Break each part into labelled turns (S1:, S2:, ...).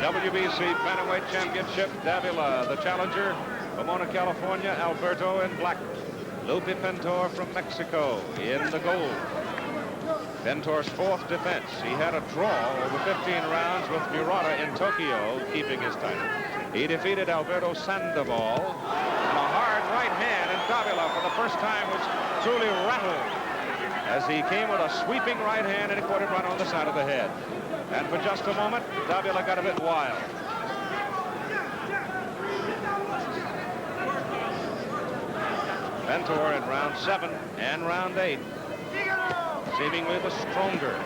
S1: WBC Bantamweight Championship, Davila, the challenger. Pomona, California, Alberto in black. Lupe Pintor from Mexico in the gold. Pintor's fourth defense. He had a draw over 15 rounds with Murata in Tokyo, keeping his title. He defeated Alberto Sandoval, and a hard right hand, and Davila for the first time was truly rattled as he came with a sweeping right hand and he caught it right on the side of the head. And for just a moment, Davila got a bit wild. Pintor in round 7 and round 8, seemingly the stronger,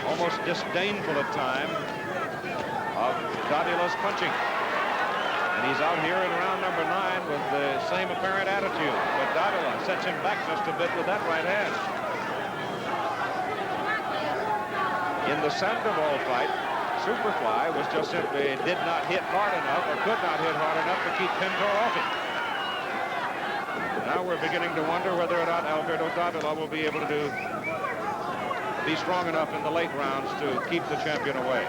S1: almost disdainful at time of Davila's punching. And he's out here in round number 9 with the same apparent attitude, but Davila sets him back just a bit with that right hand. In the Sandoval fight, Superfly was just simply did not hit hard enough or could not hit hard enough to keep Pintor off him. Now we're beginning to wonder whether or not Alberto Davila will be able to be strong enough in the late rounds to keep the champion away.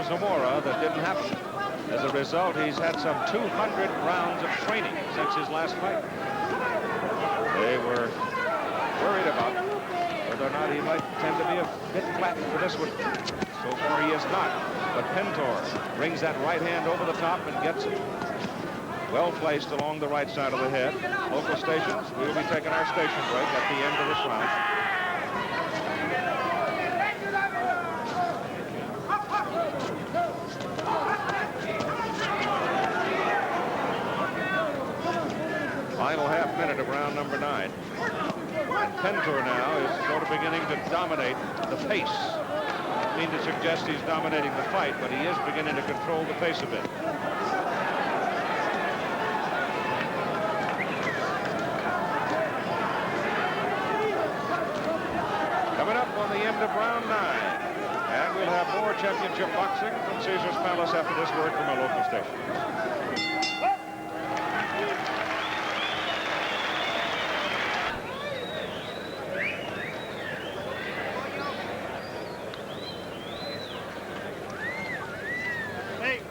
S1: Zamora that didn't happen. As a result, he's had some 200 rounds of training since his last fight. They were worried about whether or not he might tend to be a bit flat for this one. So far he is not, but Pintor brings that right hand over the top and gets it well placed along the right side of the head. Local stations, we will be taking our station break at the end of this round. Final half minute of round number 9. And Pintor now is sort of beginning to dominate the pace. I mean to suggest he's dominating the fight, but he is beginning to control the pace a bit. Coming up on the end of round 9. And we'll have more championship boxing from Caesar's Palace after this word from our local station.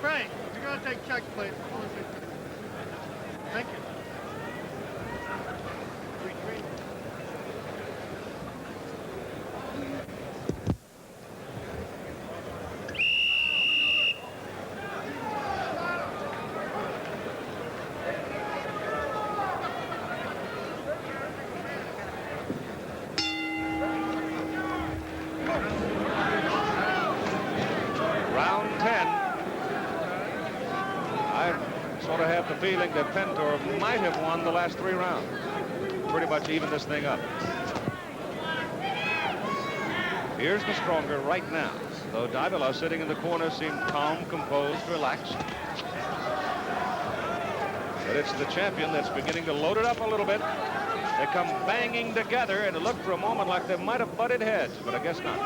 S2: Frank, you're going to take check, please. Thank you.
S1: The feeling that Pintor might have won the last 3 rounds. Pretty much even this thing up. Here's the stronger right now, though Davila sitting in the corner seemed calm, composed, relaxed. But it's the champion that's beginning to load it up a little bit. They come banging together, and it looked for a moment like they might have butted heads, but I guess not.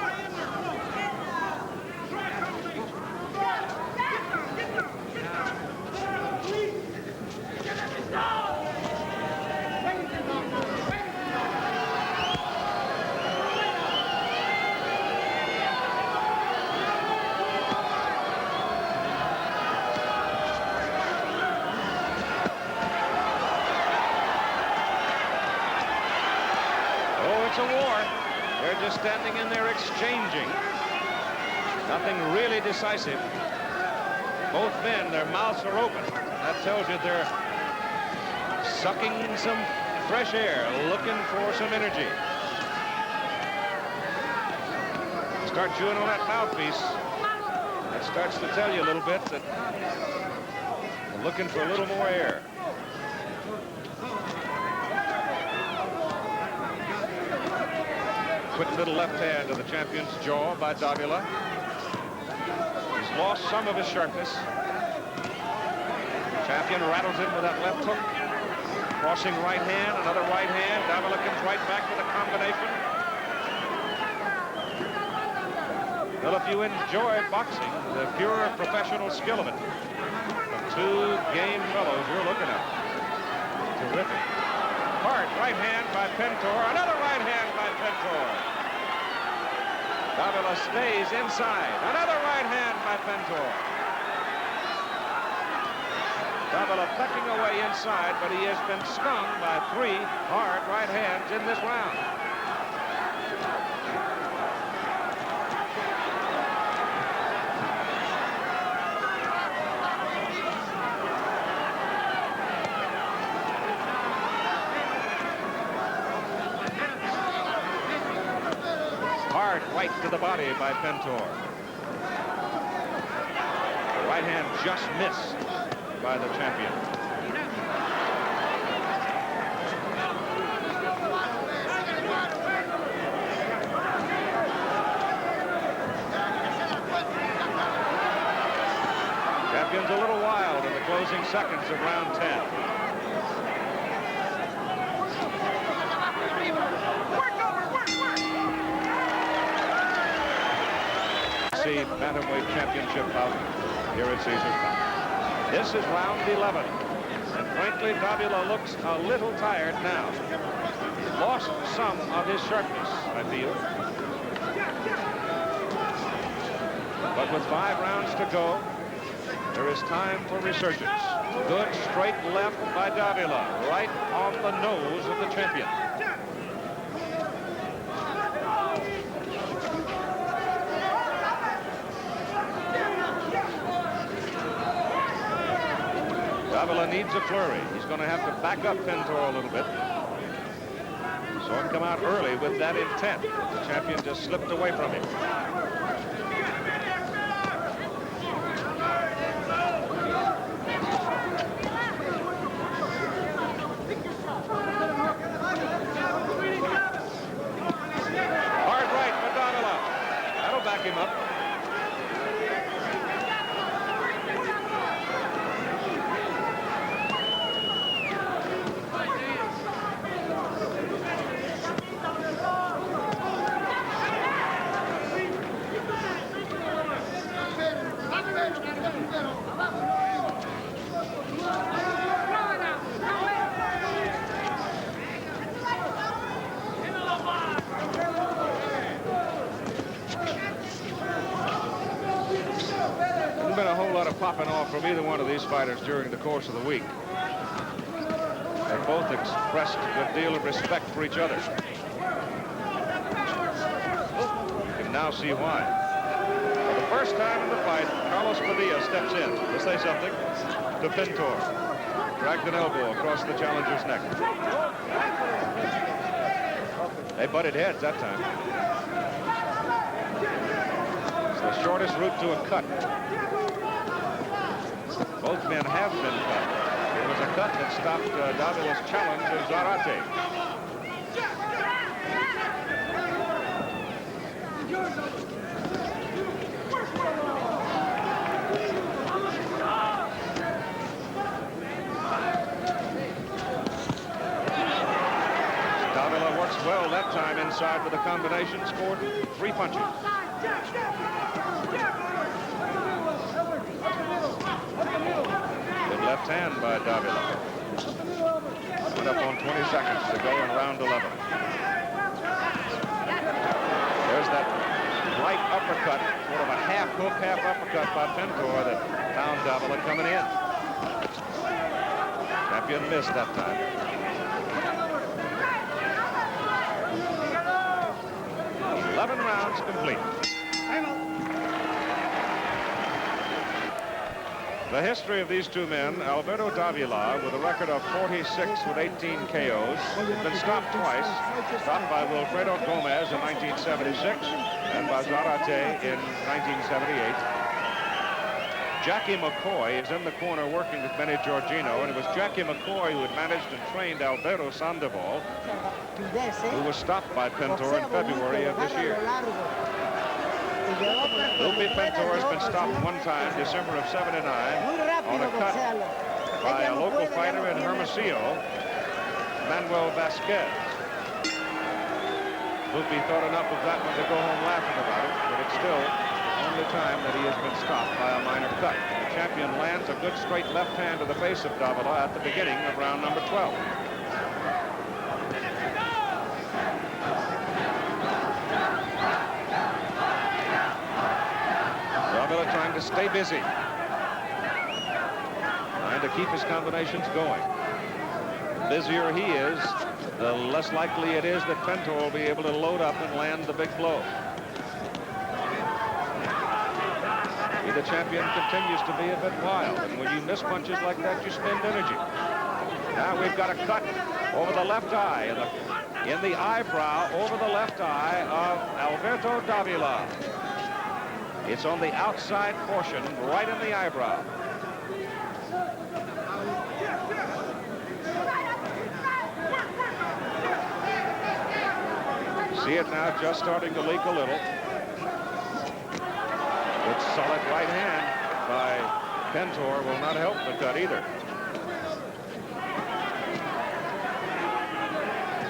S1: It's a war. They're just standing in there exchanging. Nothing really decisive. Both men, their mouths are open. That tells you they're sucking some fresh air, looking for some energy. Start chewing on that mouthpiece. That starts to tell you a little bit that they're looking for a little more air. Quick little left hand to the champion's jaw by Davila. He's lost some of his sharpness. Champion rattles him with that left hook. Crossing right hand, another right hand. Davila comes right back with a combination. Well, if you enjoy boxing, the pure professional skill of it, from two game fellows you're looking at. Terrific. Hard right hand by Pintor. Another right hand by Pintor. Davila stays inside. Another right hand by Pintor. Davila pecking away inside, but he has been stung by 3 hard right hands in this round. Hard right to the body by Pintor. The right hand just missed by the champion. Champion's a little wild in the closing seconds of round 10. See bantamweight championship bout here at Caesars Palace. This is round 11, and frankly, Davila looks a little tired now. He's lost some of his sharpness, I feel. But with 5 rounds to go, there is time for resurgence. Good straight left by Davila, right on the nose of the champion. Davila needs a flurry. He's going to have to back up Pintor a little bit. Saw him come out early with that intent. The champion just slipped away from him. Hard right for Davila. That'll back him up. Been a whole lot of popping off from either one of these fighters during the course of the week. They both expressed a good deal of respect for each other. You can now see why. For the first time in the fight, Carlos Padilla steps in to say something to Pintor. Dragged an elbow across the challenger's neck. They butted heads that time. It's the shortest route to a cut. Both men have been cut. It was a cut that stopped Davila's challenge to Zarate. Davila works well that time inside with a combination, scored 3 punches. Good left hand by Davila. Went up on 20 seconds to go in round 11. There's that right uppercut, sort of a half hook, half uppercut by Pintor that found Davila coming in. Champion missed that time. Eleven rounds complete. The history of these two men, Alberto Davila with a record of 46 with 18 KOs, has been stopped twice, stopped by Wilfredo Gomez in 1976 and by Zarate in 1978. Jackie McCoy is in the corner working with Benny Giorgino, and it was Jackie McCoy who had managed and trained Alberto Sandoval, who was stopped by Pintor in February of this year. Lupe Pintor has been stopped one time, December of '79, on a cut by a local fighter in Hermosillo, Manuel Vasquez. Lupe thought enough of that one to go home laughing about it, but it's still the only time that he has been stopped by a minor cut. And the champion lands a good straight left hand to the base of Davila at the beginning of round number 12. Davila trying to stay busy, trying to keep his combinations going. The busier he is, the less likely it is that Pintor will be able to load up and land the big blow. The champion continues to be a bit wild, and when you miss punches like that, you spend energy. Now we've got a cut over the left eye, in the eyebrow over the left eye of Alberto Davila. It's on the outside portion, right in the eyebrow. See it now, just starting to leak a little. Good solid right hand by Pintor will not help the cut either.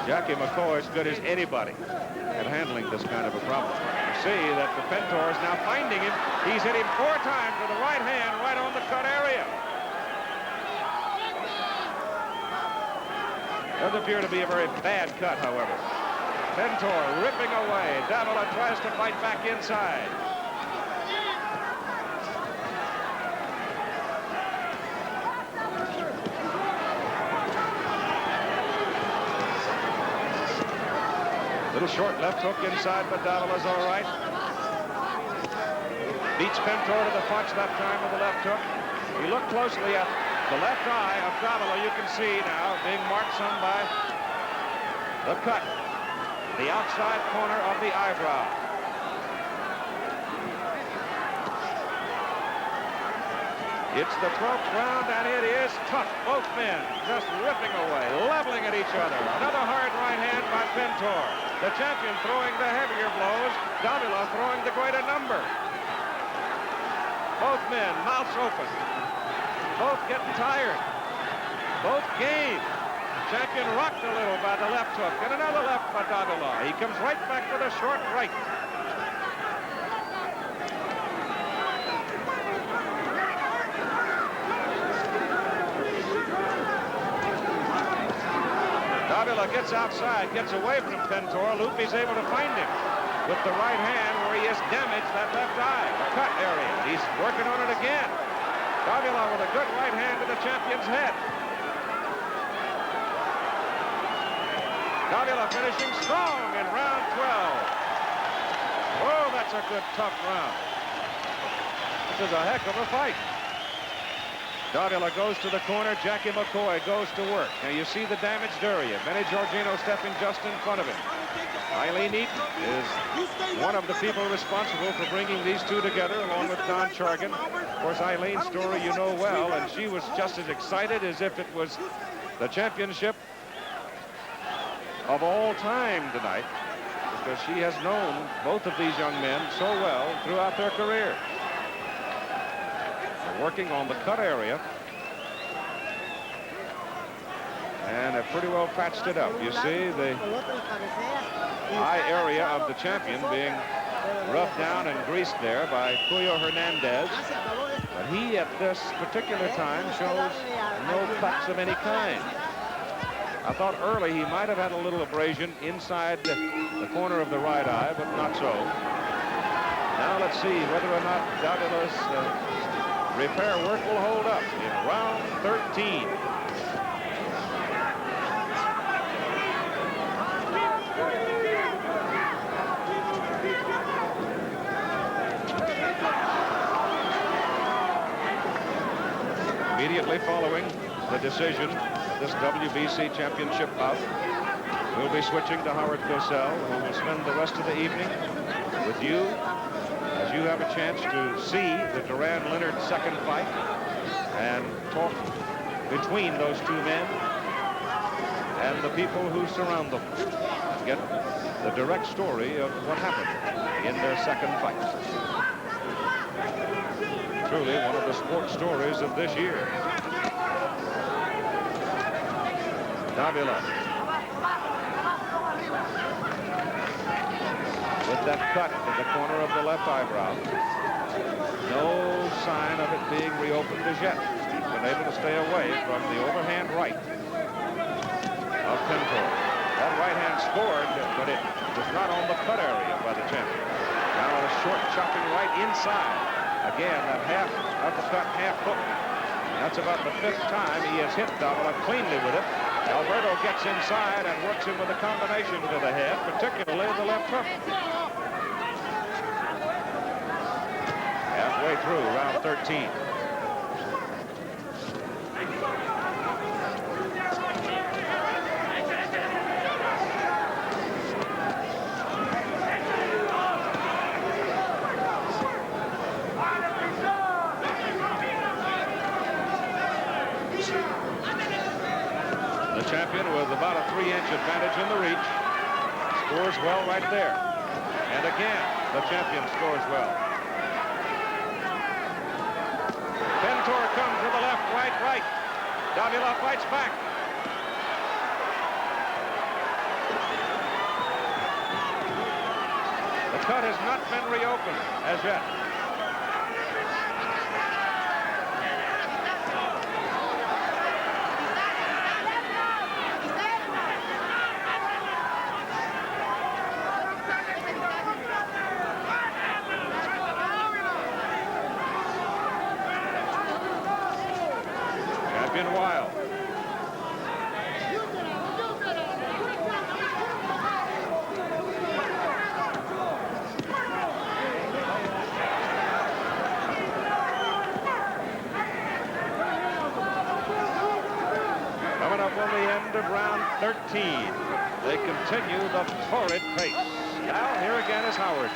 S1: Jackie McCoy is good as anybody at handling this kind of a problem. You see that the Pintor is now finding him. He's hit him 4 times with the right hand right on the cut area. Doesn't appear to be a very bad cut, however. Pintor ripping away. Davila tries to fight back inside. Little short left hook inside, but Davila's all right. Beats Pintor to the punch that time with the left hook. We look closely at the left eye of Davila. You can see now being marked some by the cut. The outside corner of the eyebrow. It's the 12th round, and it is tough. Both men just ripping away, leveling at each other. Another hard right hand by Pintor. The champion throwing the heavier blows. Davila throwing the greater number. Both men, mouths open. Both getting tired. Both game. Champion rocked a little by the left hook, and another left by Davila. He comes right back with a short right. Davila gets outside, gets away from Pintor. Lupe's able to find him with the right hand where he has damaged that left eye, the cut area. He's working on it again. Davila with a good right hand to the champion's head. Davila finishing strong in round 12. Oh, that's a good, tough round. This is a heck of a fight. Davila goes to the corner. Jackie McCoy goes to work. Now you see the damaged area. Benny Giorgino stepping just in front of him. Eileen Eaton is one of the people responsible for bringing these two together, along with Don Chargan. Of course, Eileen's story you know well, and she was just as excited as if it was the championship of all time tonight, because she has known both of these young men so well throughout their career. They're working on the cut area and have pretty well patched it up. You see the eye area of the champion being rubbed down and greased there by Julio Hernandez, but he at this particular time shows no cuts of any kind. I thought early he might have had a little abrasion inside the corner of the right eye, but not so. Now let's see whether or not Davila's repair work will hold up in round 13. Immediately following the decision, this WBC championship bout, we'll be switching to Howard Cosell, who will spend the rest of the evening with you as you have a chance to see the Duran-Leonard second fight and talk between those two men and the people who surround them, get the direct story of what happened in their second fight. Truly one of the sports stories of this year. Davila with that cut in the corner of the left eyebrow. No sign of it being reopened as yet. He's been able to stay away from the overhand right of Pintor. That right hand scored, but it was not on the cut area by the champion. Now a short chopping right inside. Again, that half uppercut, half hook. That's about the 5th time he has hit Davila cleanly with it. Alberto gets inside and works him with a combination to the head, particularly the left hook. Halfway through round 13. Champion with about a 3-inch advantage in the reach. Scores well right there. And again, the champion scores well. Pintor comes to the left, right. Davila fights back. The cut has not been reopened as yet. Wild. Coming up on the end of round 13. They continue the torrid pace. Now here again is Howard.